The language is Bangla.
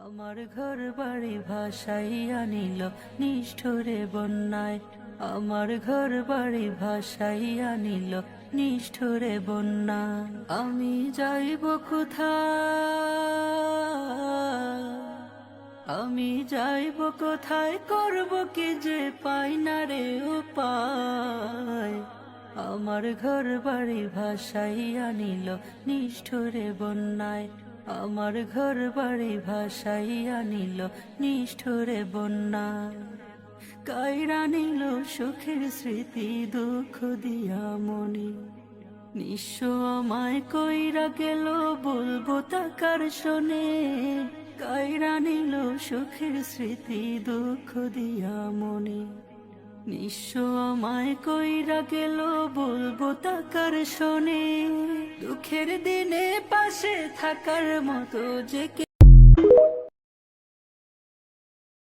আমার ঘর বাড়ি ভাসাইয়া নিল নিষ্ঠুরে বন্যায়। আমার ঘর বাড়ি ভাসাইয়া নিল নিষ্ঠুরে বন্যায়। আমি যাইব কোথায়, আমি যাইব কোথায়, করব কি যে পাই না রে উপায়। আমার ঘর বাড়ি ভাসাইয়া নিল নিষ্ঠুরে বন্যায়। আমার ঘর বাড়ি ভাসাইয়া নিল নিষ্ঠুরে বন্যায়। কাইরা নিল সুখের স্মৃতি দুঃখ দিয়া মনি। নিঃস্ব আমায় কইরা গেল, বলবো তাকার শোনে। কাইরা নিল সুখের স্মৃতি দুঃখ দিয়া মনি। নিঃস্ব আমায় কইরা গেল, বলবো তাকার শোনে। দুঃখের দিনে পাশে থাকার মতো যে